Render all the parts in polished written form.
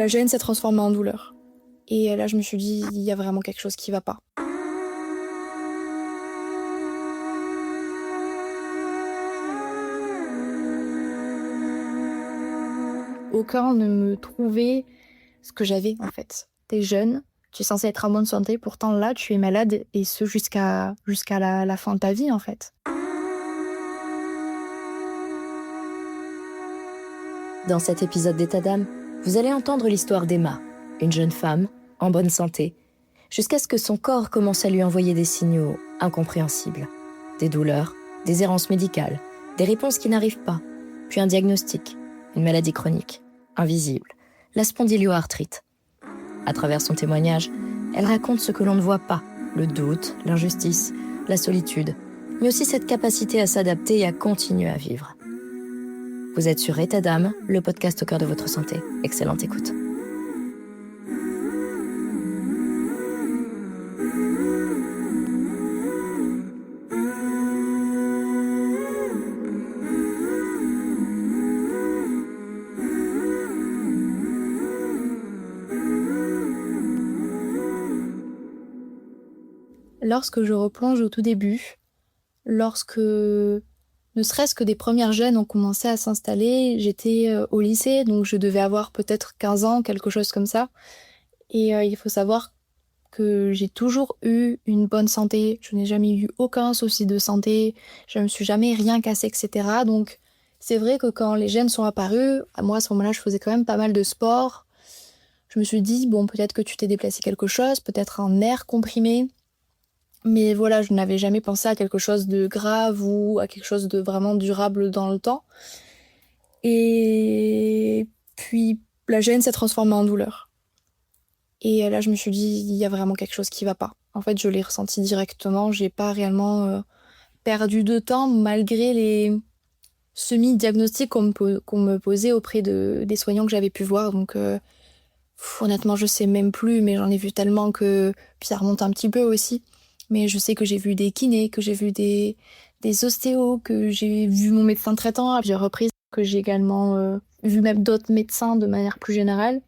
la gêne s'est transformée en douleur. Et là, je me suis dit, il y a vraiment quelque chose qui va pas. Aucun ne me trouvait ce que j'avais, en fait. T'es jeune, tu es censé être en bonne santé, pourtant là, tu es malade, et ce jusqu'à la fin de ta vie, en fait. Dans cet épisode d'État d'âme, vous allez entendre l'histoire d'Emma, une jeune femme, en bonne santé, jusqu'à ce que son corps commence à lui envoyer des signaux incompréhensibles. Des douleurs, des errances médicales, des réponses qui n'arrivent pas, puis un diagnostic, une maladie chronique, invisible, la spondyloarthrite. À travers son témoignage, elle raconte ce que l'on ne voit pas, le doute, l'injustice, la solitude, mais aussi cette capacité à s'adapter et à continuer à vivre. Vous êtes sur État d'âme, le podcast au cœur de votre santé. Excellente écoute. Lorsque je replonge au tout début, lorsque ne serait-ce que des premières gènes ont commencé à s'installer, j'étais au lycée, donc je devais avoir peut-être 15 ans, quelque chose comme ça. Et il faut savoir que j'ai toujours eu une bonne santé, je n'ai jamais eu aucun souci de santé, je me suis jamais rien cassé, etc. Donc c'est vrai que quand les gènes sont apparus, moi à ce moment-là je faisais quand même pas mal de sport. Je me suis dit, bon peut-être que tu t'es déplacé quelque chose, peut-être un nerf comprimé. Mais voilà, je n'avais jamais pensé à quelque chose de grave ou à quelque chose de vraiment durable dans le temps. Et puis la gêne s'est transformée en douleur. Et là, je me suis dit, il y a vraiment quelque chose qui va pas. En fait, je l'ai ressenti directement. J'ai pas réellement perdu de temps malgré les semi-diagnostics qu'on me posait auprès des soignants que j'avais pu voir. Donc, honnêtement, je sais même plus, mais j'en ai vu tellement que... Puis ça remonte un petit peu aussi. Mais je sais que j'ai vu des kinés, que j'ai vu des ostéos, que j'ai vu mon médecin traitant à plusieurs reprises, que j'ai également vu même d'autres médecins de manière plus générale.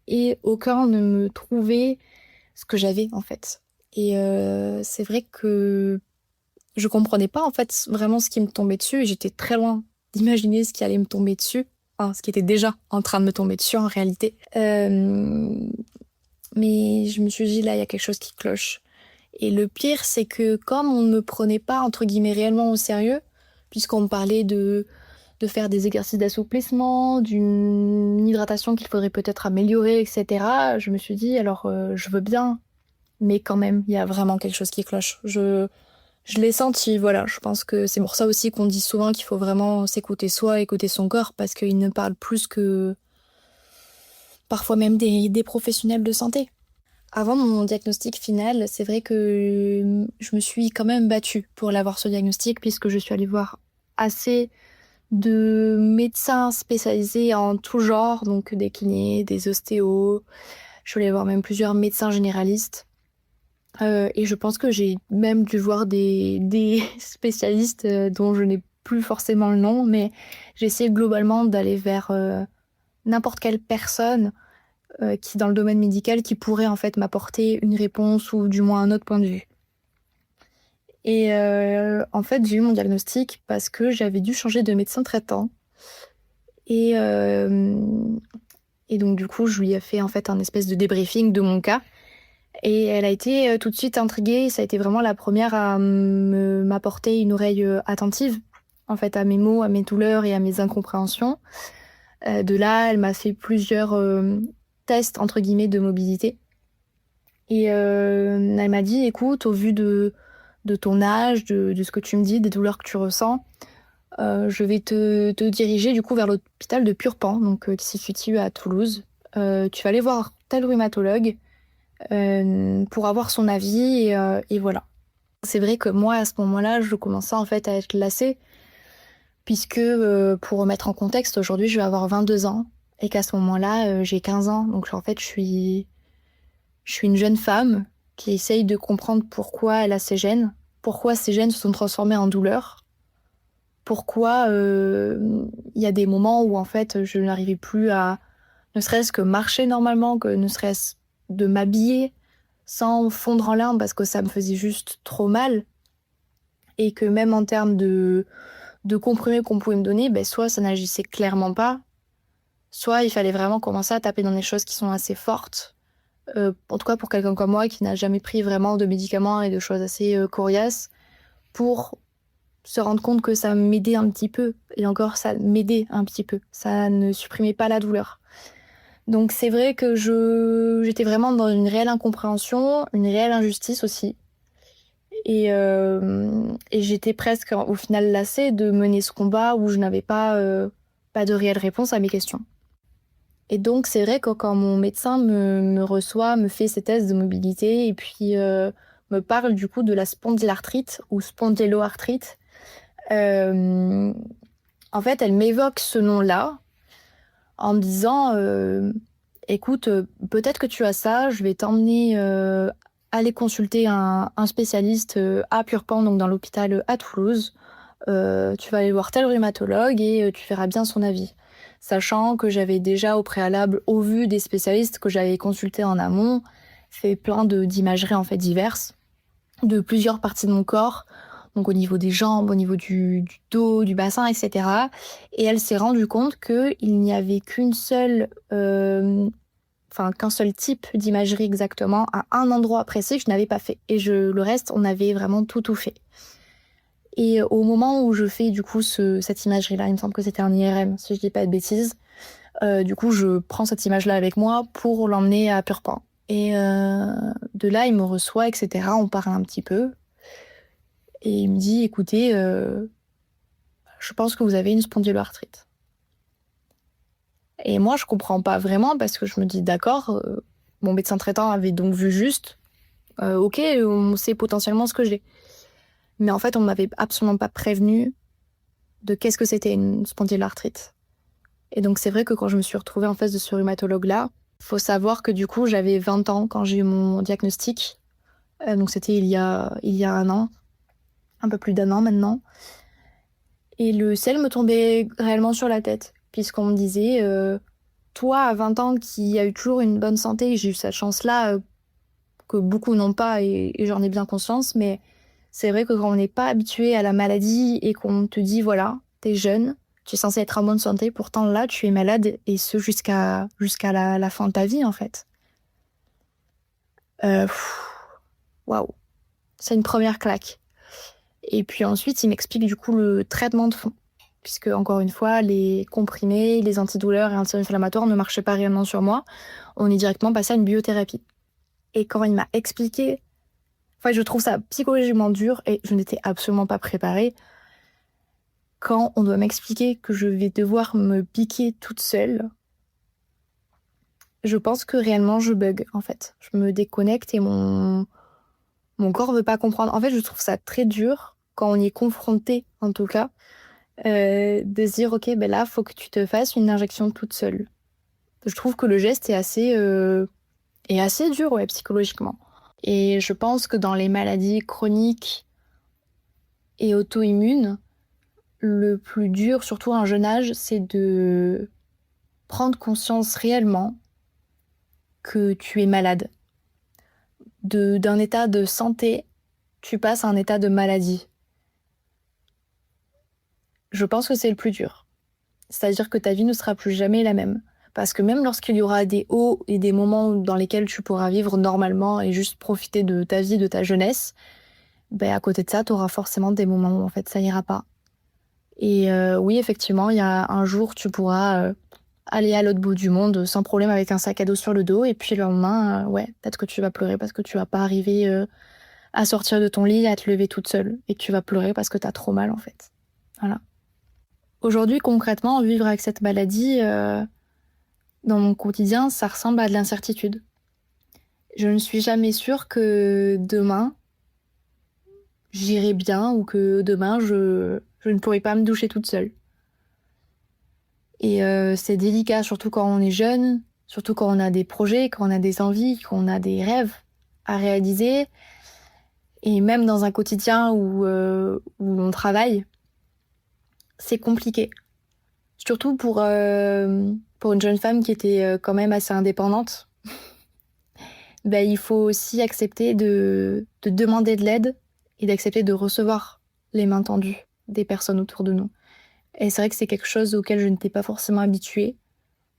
Et aucun ne me trouvait ce que j'avais, en fait. Et c'est vrai que je comprenais pas, en fait, vraiment ce qui me tombait dessus. Et j'étais très loin d'imaginer ce qui allait me tomber dessus. Enfin, ce qui était déjà en train de me tomber dessus, en réalité. Mais je me suis dit, là, il y a quelque chose qui cloche. Et le pire, c'est que comme on ne me prenait pas, entre guillemets, réellement au sérieux, puisqu'on me parlait de faire des exercices d'assouplissement, d'une hydratation qu'il faudrait peut-être améliorer, etc., je me suis dit, alors je veux bien, mais quand même, il y a vraiment quelque chose qui cloche. Je l'ai senti, voilà. Je pense que c'est pour ça aussi qu'on dit souvent qu'il faut vraiment s'écouter soi, écouter son corps, parce qu'il ne parle plus que parfois même des professionnels de santé. Avant mon diagnostic final, c'est vrai que je me suis quand même battue pour l'avoir ce diagnostic puisque je suis allée voir assez de médecins spécialisés en tout genre, donc des kinés, des ostéos. Je suis allée voir même plusieurs médecins généralistes. Et je pense que j'ai même dû voir des spécialistes dont je n'ai plus forcément le nom, mais j'essaie globalement d'aller vers n'importe quelle personne qui dans le domaine médical qui pourrait en fait m'apporter une réponse ou du moins un autre point de vue. Et en fait, j'ai eu mon diagnostic parce que j'avais dû changer de médecin traitant. Et donc du coup, je lui ai fait en fait un espèce de débriefing de mon cas. Et elle a été tout de suite intriguée. Ça a été vraiment la première à m'apporter une oreille attentive, en fait, à mes mots, à mes douleurs et à mes incompréhensions. De là, elle m'a fait plusieurs tests, entre guillemets, de mobilité. Et elle m'a dit, écoute, au vu de ton âge, de ce que tu me dis, des douleurs que tu ressens, je vais te diriger du coup vers l'hôpital de Purpan, donc, qui se situe à Toulouse. Tu vas aller voir tel rhumatologue pour avoir son avis et voilà. C'est vrai que moi, à ce moment-là, je commençais en fait à être lassée, puisque pour remettre en contexte, aujourd'hui, je vais avoir 22 ans et qu'à ce moment-là, j'ai 15 ans. Donc en fait, je suis une jeune femme qui essaye de comprendre pourquoi elle a ces gènes, pourquoi ces gènes se sont transformés en douleur, pourquoi il y a des moments où en fait je n'arrivais plus à Ne serait-ce que marcher normalement, que ne serait-ce de m'habiller sans fondre en larmes parce que ça me faisait juste trop mal. Et que même en termes de comprimés qu'on pouvait me donner, soit ça n'agissait clairement pas, soit il fallait vraiment commencer à taper dans des choses qui sont assez fortes. En tout cas pour quelqu'un comme moi qui n'a jamais pris vraiment de médicaments et de choses assez coriaces, pour se rendre compte que ça m'aidait un petit peu. Et encore, ça m'aidait un petit peu. Ça ne supprimait pas la douleur. Donc c'est vrai que j'étais vraiment dans une réelle incompréhension, une réelle injustice aussi. Et j'étais presque au final lassée de mener ce combat où je n'avais pas de réelle réponse à mes questions. Et donc c'est vrai que quand mon médecin me reçoit, me fait ses tests de mobilité et puis me parle du coup de la spondylarthrite ou spondyloarthrite, euh, en fait elle m'évoque ce nom-là en me disant écoute, peut-être que tu as ça, je vais t'emmener aller consulter un spécialiste à Purpan, donc dans l'hôpital à Toulouse. Tu vas aller voir tel rhumatologue et tu verras bien son avis. Sachant que j'avais déjà au préalable, au vu des spécialistes que j'avais consultés en amont, fait plein d'imageries en fait diverses, de plusieurs parties de mon corps, donc au niveau des jambes, au niveau du dos, du bassin, etc. Et elle s'est rendue compte qu'il n'y avait qu'un seul type d'imagerie exactement à un endroit précis que je n'avais pas fait. Et le reste, on avait vraiment tout fait. Et au moment où je fais du coup cette imagerie-là, il me semble que c'était un IRM, si je dis pas de bêtises, du coup je prends cette image-là avec moi pour l'emmener à Purpan. Et de là, il me reçoit, etc. On parle un petit peu. Et il me dit, écoutez, je pense que vous avez une spondyloarthrite. Et moi, je comprends pas vraiment parce que je me dis, d'accord, mon médecin traitant avait donc vu juste, ok, on sait potentiellement ce que j'ai. Mais en fait, on m'avait absolument pas prévenu de qu'est-ce que c'était une spondyloarthrite. Et donc, c'est vrai que quand je me suis retrouvée en face de ce rhumatologue-là, faut savoir que du coup, j'avais 20 ans quand j'ai eu mon diagnostic. Donc, c'était il y a un an, un peu plus d'un an maintenant. Et le ciel me tombait réellement sur la tête, puisqu'on me disait, toi, à 20 ans, qui a eu toujours une bonne santé, j'ai eu cette chance-là, que beaucoup n'ont pas, et j'en ai bien conscience, mais c'est vrai que quand on n'est pas habitué à la maladie et qu'on te dit, voilà, t'es jeune, tu es censé être en bonne santé, pourtant là, tu es malade, et ce jusqu'à la fin de ta vie, en fait. Pff, waouh, c'est une première claque. Et puis ensuite, il m'explique du coup le traitement de fond. Puisque, encore une fois, les comprimés, les antidouleurs et anti-inflammatoires ne marchaient pas réellement sur moi. On est directement passé à une biothérapie. Et quand il m'a expliqué, enfin, je trouve ça psychologiquement dur et je n'étais absolument pas préparée. Quand on doit m'expliquer que je vais devoir me piquer toute seule, je pense que réellement je bug, en fait. Je me déconnecte et mon corps veut pas comprendre. En fait, je trouve ça très dur quand on y est confronté, en tout cas, de se dire, ok, ben là, faut que tu te fasses une injection toute seule. Je trouve que le geste est assez dur, ouais, psychologiquement. Et je pense que dans les maladies chroniques et auto-immunes, le plus dur, surtout à un jeune âge, c'est de prendre conscience réellement que tu es malade. D'un état de santé, tu passes à un état de maladie. Je pense que c'est le plus dur. C'est-à-dire que ta vie ne sera plus jamais la même. Parce que même lorsqu'il y aura des hauts et des moments dans lesquels tu pourras vivre normalement et juste profiter de ta vie, de ta jeunesse, à côté de ça, tu auras forcément des moments où en fait ça ira pas. Et oui, effectivement, il y a un jour, tu pourras aller à l'autre bout du monde sans problème avec un sac à dos sur le dos, et puis le lendemain, ouais, peut-être que tu vas pleurer parce que tu vas pas arriver à sortir de ton lit, à te lever toute seule, et que tu vas pleurer parce que t'as trop mal en fait. Voilà. Aujourd'hui, concrètement, vivre avec cette maladie dans mon quotidien, ça ressemble à de l'incertitude. Je ne suis jamais sûre que demain, j'irai bien ou que demain, je ne pourrai pas me doucher toute seule. Et c'est délicat, surtout quand on est jeune, surtout quand on a des projets, quand on a des envies, quand on a des rêves à réaliser. Et même dans un quotidien où on travaille, c'est compliqué. Surtout pour une jeune femme qui était quand même assez indépendante. Ben, il faut aussi accepter de demander de l'aide et d'accepter de recevoir les mains tendues des personnes autour de nous. Et c'est vrai que c'est quelque chose auquel je n'étais pas forcément habituée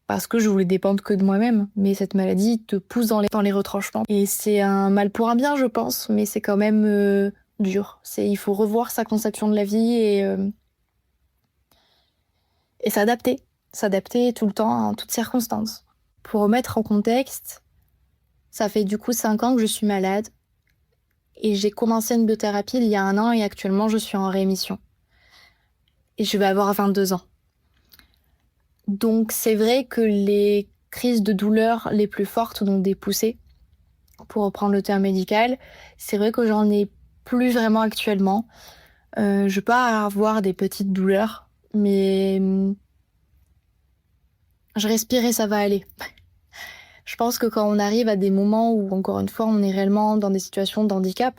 parce que je voulais dépendre que de moi-même. Mais cette maladie te pousse dans les retranchements. Et c'est un mal pour un bien, je pense, mais c'est quand même dur. Il faut revoir sa conception de la vie et s'adapter. S'adapter tout le temps, en toutes circonstances. Pour remettre en contexte, ça fait du coup 5 ans que je suis malade. Et j'ai commencé une biothérapie il y a 1 an et actuellement je suis en rémission. Et je vais avoir 22 ans. Donc c'est vrai que les crises de douleur les plus fortes, donc des poussées, pour reprendre le terme médical, c'est vrai que j'en ai plus vraiment actuellement. Je peux avoir des petites douleurs, mais je respire et ça va aller. Je pense que quand on arrive à des moments où, encore une fois, on est réellement dans des situations de handicap,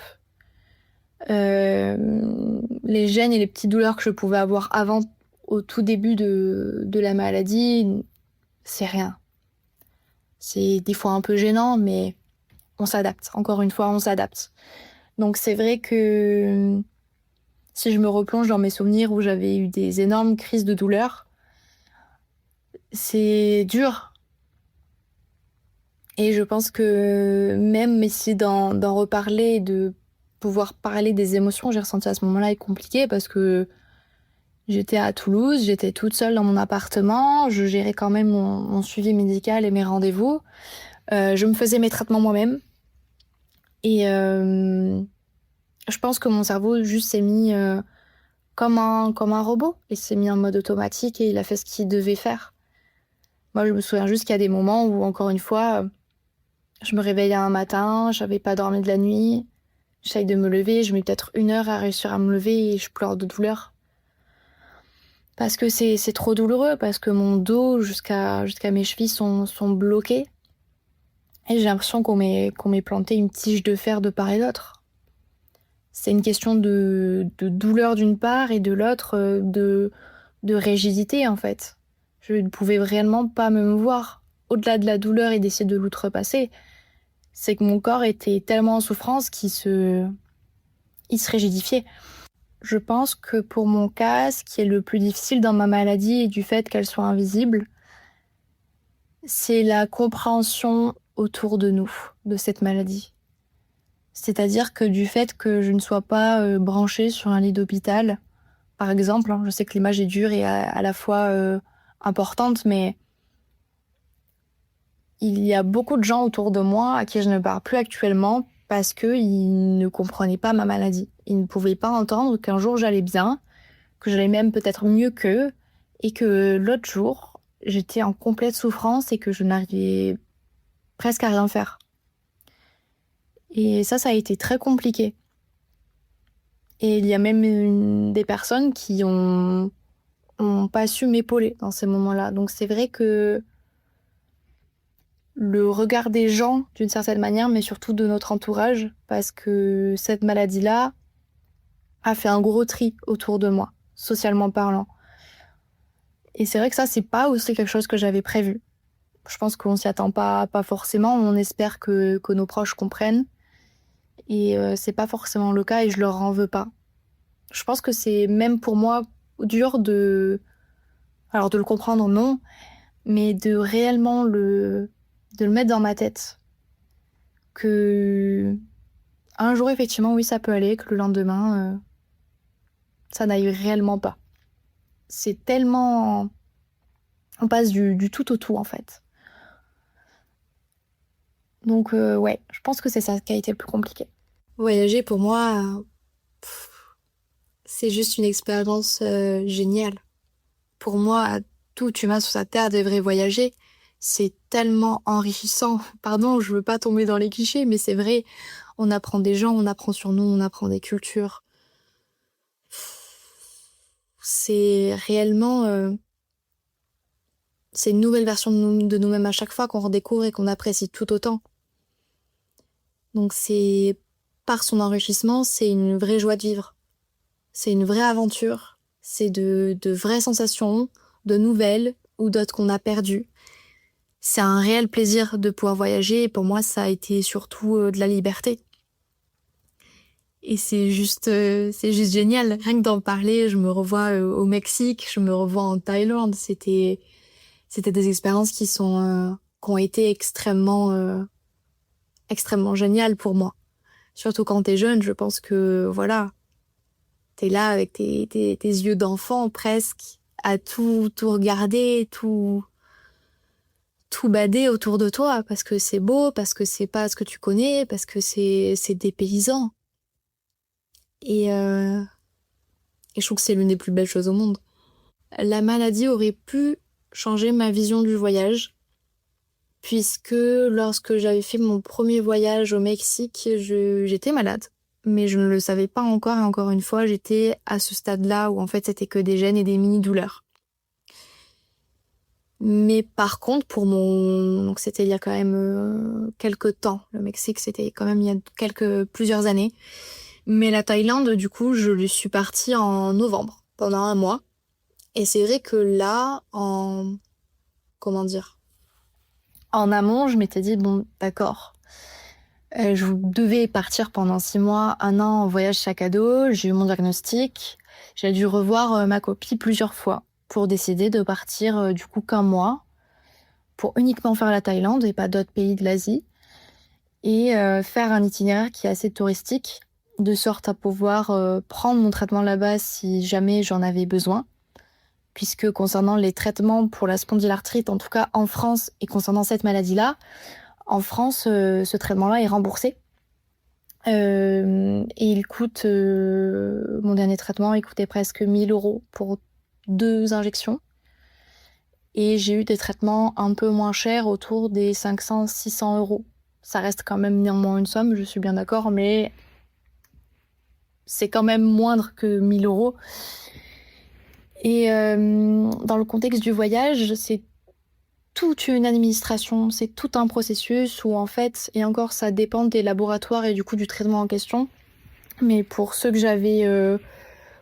les gênes et les petites douleurs que je pouvais avoir avant, au tout début de la maladie, c'est rien. C'est des fois un peu gênant, mais on s'adapte. Encore une fois, on s'adapte. Donc c'est vrai que si je me replonge dans mes souvenirs où j'avais eu des énormes crises de douleur, c'est dur. Et je pense que même essayer d'en reparler et de pouvoir parler des émotions que j'ai ressenties à ce moment-là est compliqué parce que j'étais à Toulouse, j'étais toute seule dans mon appartement, je gérais quand même mon suivi médical et mes rendez-vous. Je me faisais mes traitements moi-même. Et je pense que mon cerveau juste s'est mis comme un robot. Il s'est mis en mode automatique et il a fait ce qu'il devait faire. Moi, je me souviens juste qu'il y a des moments où, encore une fois, je me réveillais un matin, j'avais pas dormi de la nuit, j'essaye de me lever, je mets peut-être 1 heure à réussir à me lever et je pleure de douleur. Parce que c'est trop douloureux, parce que mon dos jusqu'à mes chevilles sont bloqués. Et j'ai l'impression qu'on m'ait planté une tige de fer de part et d'autre. C'est une question de douleur d'une part et de l'autre de rigidité en fait. Je ne pouvais réellement pas me mouvoir. Au-delà de la douleur et d'essayer de l'outrepasser, c'est que mon corps était tellement en souffrance il se rigidifiait. Je pense que pour mon cas, ce qui est le plus difficile dans ma maladie et du fait qu'elle soit invisible, c'est la compréhension autour de nous, de cette maladie. C'est-à-dire que du fait que je ne sois pas branchée sur un lit d'hôpital, par exemple, je sais que l'image est dure et à la fois importante, mais il y a beaucoup de gens autour de moi à qui je ne parle plus actuellement parce qu'ils ne comprenaient pas ma maladie. Ils ne pouvaient pas entendre qu'un jour j'allais bien, que j'allais même peut-être mieux qu'eux, et que l'autre jour, j'étais en complète souffrance et que je n'arrivais presque à rien faire. Et ça a été très compliqué. Et il y a même des personnes qui ont pas su m'épauler dans ces moments-là. Donc c'est vrai que le regard des gens, d'une certaine manière, mais surtout de notre entourage, parce que cette maladie-là a fait un gros tri autour de moi, socialement parlant. Et c'est vrai que ça, c'est pas aussi quelque chose que j'avais prévu. Je pense qu'on s'y attend pas forcément. On espère que nos proches comprennent. Et c'est pas forcément le cas et je leur en veux pas. Je pense que c'est même pour moi dur alors de le comprendre, non, mais de réellement de le mettre dans ma tête. Que un jour, effectivement, oui, ça peut aller, que le lendemain, ça n'aille réellement pas. C'est tellement... On passe du tout au tout, en fait. Donc, ouais, je pense que c'est ça qui a été le plus compliqué. Voyager, pour moi, c'est juste une expérience géniale. Pour moi, tout humain sur sa terre devrait voyager. C'est tellement enrichissant. Pardon, je veux pas tomber dans les clichés, mais c'est vrai. On apprend des gens, on apprend sur nous, on apprend des cultures. C'est réellement... c'est une nouvelle version de nous-mêmes à chaque fois qu'on redécouvre et qu'on apprécie tout autant. Donc c'est... Par son enrichissement, c'est une vraie joie de vivre. C'est une vraie aventure. C'est de vraies sensations, de nouvelles ou d'autres qu'on a perdues. C'est un réel plaisir de pouvoir voyager et pour moi, ça a été surtout de la liberté. Et c'est juste génial. Rien que d'en parler, je me revois au Mexique, je me revois en Thaïlande. C'était des expériences qui ont été extrêmement géniales pour moi. Surtout quand t'es jeune, je pense que, voilà, t'es là avec tes yeux d'enfant presque, à tout regarder, tout bader autour de toi, parce que c'est beau, parce que c'est pas ce que tu connais, parce que c'est dépaysant. Et je trouve que c'est l'une des plus belles choses au monde. La maladie aurait pu changer ma vision du voyage, puisque lorsque j'avais fait mon premier voyage au Mexique, j'étais malade. Mais je ne le savais pas encore, et encore une fois, j'étais à ce stade-là où en fait c'était que des gènes et des mini-douleurs. Mais par contre, donc c'était il y a quand même quelques temps. Le Mexique, c'était quand même il y a plusieurs années. Mais la Thaïlande, du coup, je suis partie en novembre, pendant un mois. Et c'est vrai que là, comment dire, en amont, je m'étais dit, bon, d'accord, je devais partir pendant 6 mois, un an en voyage sac à dos, j'ai eu mon diagnostic, j'ai dû revoir ma copie plusieurs fois pour décider de partir du coup qu'un mois, pour uniquement faire la Thaïlande et pas d'autres pays de l'Asie, et faire un itinéraire qui est assez touristique, de sorte à pouvoir prendre mon traitement là-bas si jamais j'en avais besoin. Puisque concernant les traitements pour la spondylarthrite, en tout cas en France, et concernant cette maladie-là, en France, ce traitement-là est remboursé. Et il coûte, mon dernier traitement, il coûtait presque 1 000 € pour 2 injections. Et j'ai eu des traitements un peu moins chers, autour des 500-600 €. Ça reste quand même néanmoins une somme, je suis bien d'accord, mais c'est quand même moindre que 1 000 €. Et dans le contexte du voyage, c'est toute une administration, c'est tout un processus où en fait, et encore ça dépend des laboratoires et du coup du traitement en question, mais pour ceux que j'avais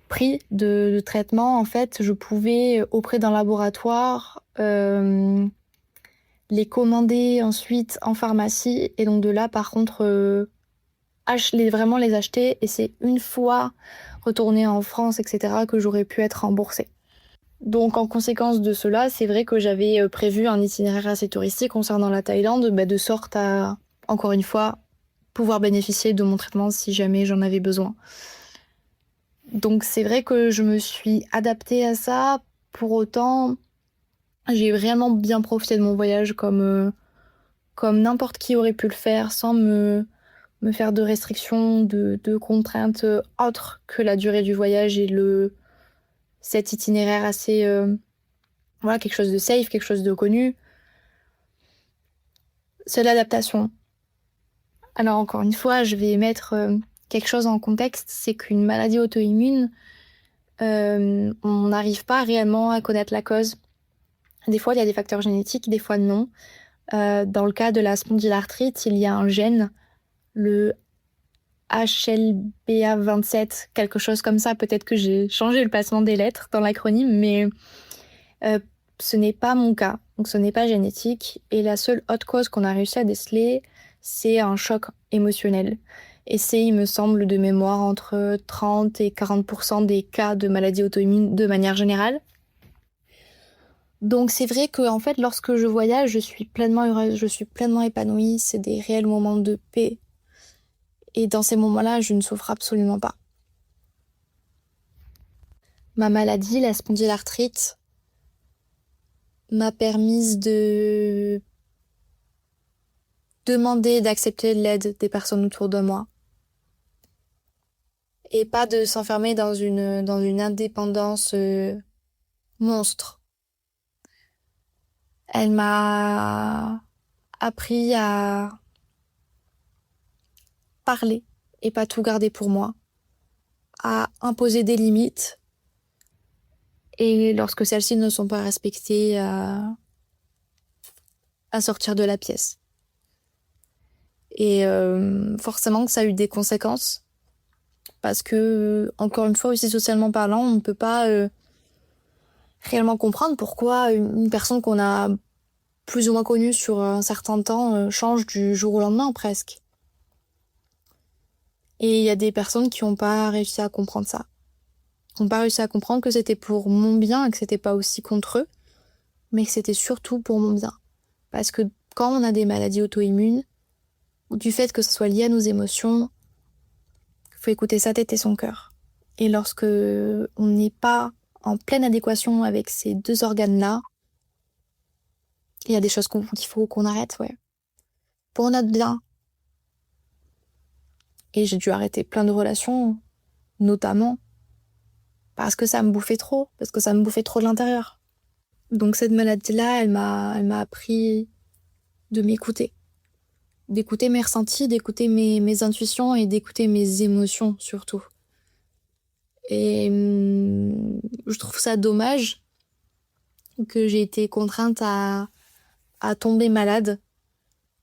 pris de traitement, en fait, je pouvais auprès d'un laboratoire les commander ensuite en pharmacie et donc de là par contre vraiment les acheter et c'est une fois retournée en France, etc., que j'aurais pu être remboursée. Donc en conséquence de cela, c'est vrai que j'avais prévu un itinéraire assez touristique concernant la Thaïlande, de sorte à, encore une fois, pouvoir bénéficier de mon traitement si jamais j'en avais besoin. Donc c'est vrai que je me suis adaptée à ça. Pour autant, j'ai vraiment bien profité de mon voyage comme n'importe qui aurait pu le faire, sans me faire de restrictions, de contraintes autres que la durée du voyage et cet itinéraire assez... voilà, quelque chose de safe, quelque chose de connu. C'est l'adaptation. Alors encore une fois, je vais mettre quelque chose en contexte, c'est qu'une maladie auto-immune, on n'arrive pas réellement à connaître la cause. Des fois, il y a des facteurs génétiques, des fois non. Dans le cas de la spondylarthrite, il y a un gène, le HLBA27, quelque chose comme ça. Peut-être que j'ai changé le placement des lettres dans l'acronyme, mais ce n'est pas mon cas. Donc ce n'est pas génétique. Et la seule autre cause qu'on a réussi à déceler, c'est un choc émotionnel. Et c'est, il me semble, de mémoire, entre 30 et 40% des cas de maladies auto-immunes de manière générale. Donc c'est vrai que en fait, lorsque je voyage, je suis pleinement heureuse, je suis pleinement épanouie. C'est des réels moments de paix. Et dans ces moments-là, je ne souffre absolument pas. Ma maladie, la spondylarthrite, m'a permise de demander d'accepter l'aide des personnes autour de moi. Et pas de s'enfermer dans une indépendance monstre. Elle m'a appris à parler et pas tout garder pour moi, à imposer des limites et lorsque celles-ci ne sont pas respectées, à sortir de la pièce. Et forcément que ça a eu des conséquences parce que, encore une fois, aussi socialement parlant, on ne peut pas réellement comprendre pourquoi une personne qu'on a plus ou moins connue sur un certain temps change du jour au lendemain presque. Et il y a des personnes qui n'ont pas réussi à comprendre ça. Qui n'ont pas réussi à comprendre que c'était pour mon bien et que c'était pas aussi contre eux, mais que c'était surtout pour mon bien. Parce que quand on a des maladies auto-immunes, ou du fait que ce soit lié à nos émotions, il faut écouter sa tête et son cœur. Et lorsque on n'est pas en pleine adéquation avec ces deux organes-là, il y a des choses qu'il faut qu'on arrête, ouais. Pour notre bien. Et j'ai dû arrêter plein de relations, notamment parce que ça me bouffait trop, parce que ça me bouffait trop de l'intérieur. Donc cette maladie-là, elle m'a appris de m'écouter. D'écouter mes ressentis, d'écouter mes intuitions et d'écouter mes émotions surtout. Et je trouve ça dommage que j'ai été contrainte à tomber malade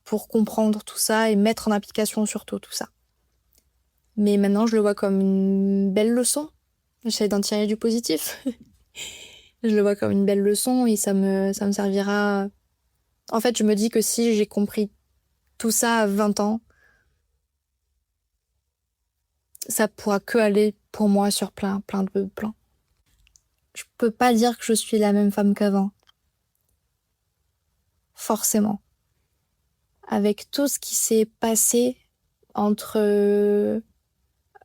pour comprendre tout ça et mettre en application surtout tout ça. Mais maintenant, je le vois comme une belle leçon. J'essaie d'en tirer du positif. Je le vois comme une belle leçon et ça me servira. En fait, je me dis que si j'ai compris tout ça à 20 ans, ça pourra que aller pour moi sur plein de plans. Je peux pas dire que je suis la même femme qu'avant. Forcément. Avec tout ce qui s'est passé entre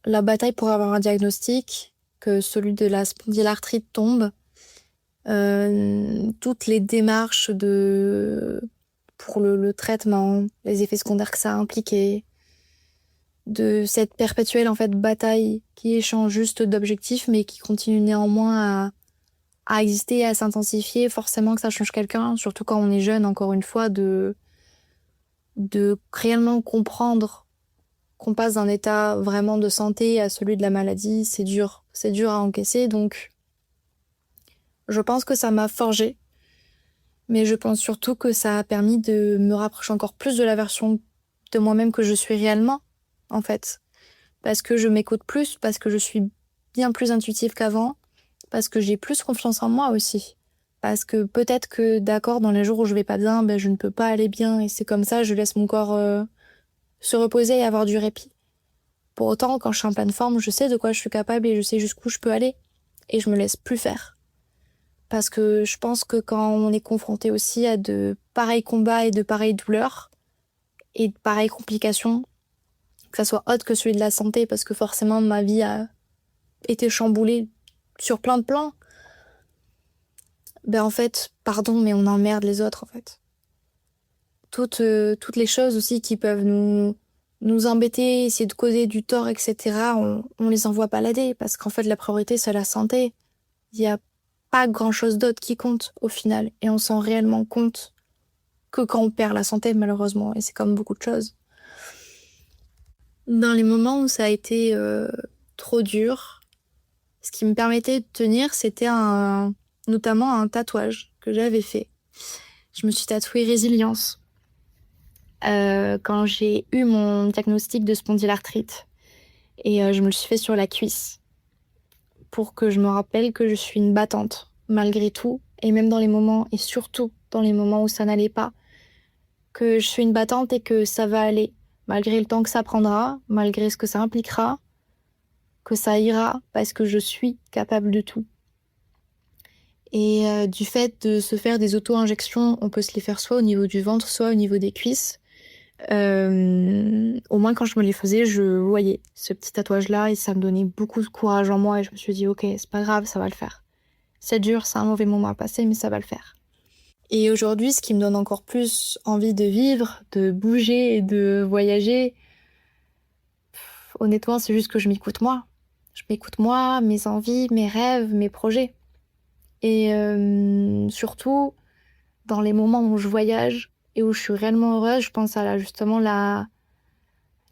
la bataille pour avoir un diagnostic, que celui de la spondylarthrite tombe, toutes les démarches pour le traitement, les effets secondaires que ça a impliqué, de cette perpétuelle en fait bataille qui change juste d'objectif mais qui continue néanmoins à exister et à s'intensifier, forcément que ça change quelqu'un, surtout quand on est jeune, encore une fois, de réellement comprendre qu'on passe d'un état vraiment de santé à celui de la maladie, c'est dur à encaisser, donc je pense que ça m'a forgée, mais je pense surtout que ça a permis de me rapprocher encore plus de la version de moi-même que je suis réellement, en fait. Parce que je m'écoute plus, parce que je suis bien plus intuitive qu'avant, parce que j'ai plus confiance en moi aussi. Parce que peut-être que, d'accord, dans les jours où je vais pas bien, ben, je ne peux pas aller bien, et c'est comme ça, je laisse mon corps se reposer et avoir du répit. Pour autant, quand je suis en pleine forme, je sais de quoi je suis capable et je sais jusqu'où je peux aller. Et je me laisse plus faire. Parce que je pense que quand on est confronté aussi à de pareils combats et de pareilles douleurs, et de pareilles complications, que ça soit autre que celui de la santé, parce que forcément ma vie a été chamboulée sur plein de plans, ben en fait, pardon, mais on emmerde les autres en fait. Toutes les choses aussi qui peuvent nous embêter, essayer de causer du tort, etc., on les envoie balader, parce qu'en fait la priorité c'est la santé. Il y a pas grand-chose d'autre qui compte au final, et on s'en rend réellement compte que quand on perd la santé malheureusement, et c'est comme beaucoup de choses. Dans les moments où ça a été trop dur, ce qui me permettait de tenir, c'était notamment un tatouage que j'avais fait. Je me suis tatouée résilience quand j'ai eu mon diagnostic de spondylarthrite. Et je me le suis fait sur la cuisse pour que je me rappelle que je suis une battante, malgré tout, et même dans les moments, et surtout dans les moments où ça n'allait pas, que je suis une battante et que ça va aller, malgré le temps que ça prendra, malgré ce que ça impliquera, que ça ira, parce que je suis capable de tout. Et du fait de se faire des auto-injections, on peut se les faire soit au niveau du ventre, soit au niveau des cuisses. Au moins quand je me les faisais, je voyais ce petit tatouage-là et ça me donnait beaucoup de courage en moi et je me suis dit ok, c'est pas grave, ça va le faire. C'est dur, c'est un mauvais moment à passer, mais ça va le faire. Et aujourd'hui, ce qui me donne encore plus envie de vivre, de bouger et de voyager, honnêtement, c'est juste que je m'écoute moi. Je m'écoute moi, mes envies, mes rêves, mes projets. Et surtout, dans les moments où je voyage et où je suis réellement heureuse, je pense à justement la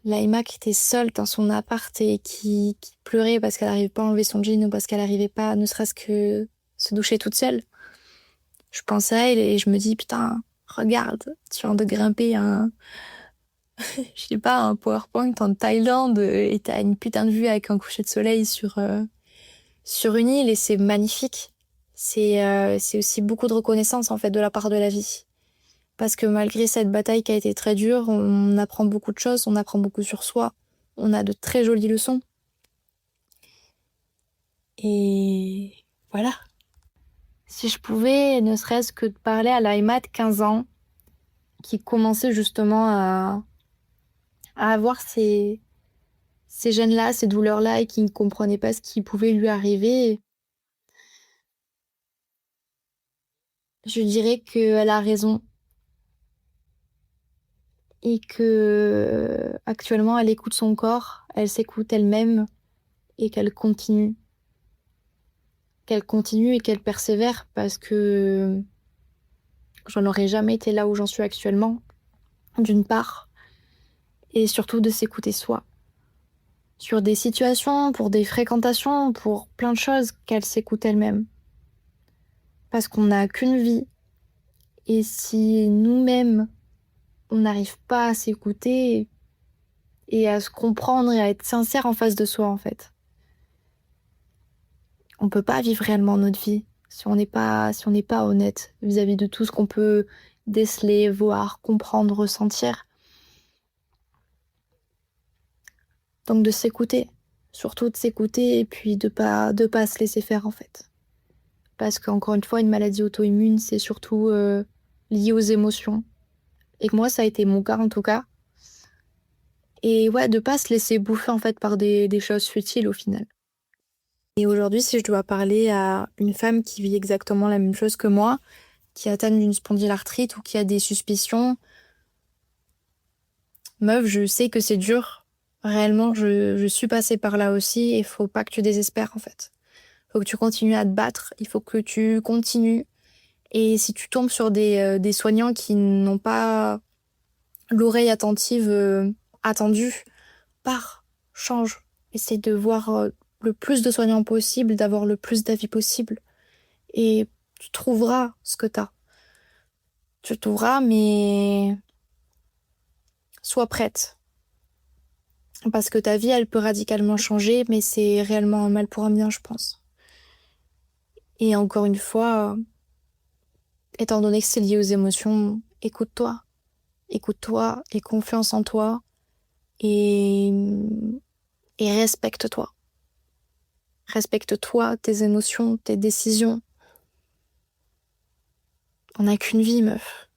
Emma qui était seule dans son appart et qui pleurait parce qu'elle n'arrivait pas à enlever son jean ou parce qu'elle n'arrivait pas, ne serait-ce que se doucher toute seule. Je pense à elle et je me dis, putain, regarde, tu viens de grimper je sais pas, un PowerPoint en Thaïlande et t'as une putain de vue avec un coucher de soleil sur une île et c'est magnifique. c'est aussi beaucoup de reconnaissance en fait de la part de la vie. Parce que malgré cette bataille qui a été très dure, on apprend beaucoup de choses, on apprend beaucoup sur soi, on a de très jolies leçons. Et voilà. Si je pouvais, ne serait-ce que de parler à l'Aïma de 15 ans, qui commençait justement à avoir ces gènes-là, ces douleurs-là, et qui ne comprenait pas ce qui pouvait lui arriver, je dirais qu'elle a raison et que actuellement elle écoute son corps, elle s'écoute elle-même et qu'elle continue et qu'elle persévère parce que j'en aurais jamais été là où j'en suis actuellement, d'une part, et surtout de s'écouter soi. Sur des situations, pour des fréquentations, pour plein de choses, qu'elle s'écoute elle-même. Parce qu'on n'a qu'une vie. Et si nous-mêmes, on n'arrive pas à s'écouter et à se comprendre et à être sincère en face de soi, en fait, on peut pas vivre réellement notre vie si on n'est pas honnête vis-à-vis de tout ce qu'on peut déceler, voir, comprendre, ressentir. Donc de s'écouter, surtout de s'écouter et puis de pas se laisser faire en fait. Parce qu'encore une fois, une maladie auto-immune, c'est surtout lié aux émotions. Et que moi, ça a été mon cas en tout cas. Et ouais, de pas se laisser bouffer en fait par des choses futiles au final. Et aujourd'hui, si je dois parler à une femme qui vit exactement la même chose que moi, qui est atteinte d'une spondylarthrite ou qui a des suspicions, meuf, je sais que c'est dur. Réellement, je suis passée par là aussi et faut pas que tu désespères en fait. Faut que tu continues à te battre, il faut que tu continues. Et si tu tombes sur des soignants qui n'ont pas l'oreille attentive attendue, pars, change. Essaye de voir le plus de soignants possible, d'avoir le plus d'avis possible. Et tu trouveras ce que t'as. Tu trouveras, mais sois prête. Parce que ta vie, elle peut radicalement changer, mais c'est réellement un mal pour un bien, je pense. Et encore une fois, étant donné que c'est lié aux émotions, écoute-toi. Écoute-toi, aie confiance en toi et, et respecte-toi. Respecte-toi, tes émotions, tes décisions. On n'a qu'une vie, meuf.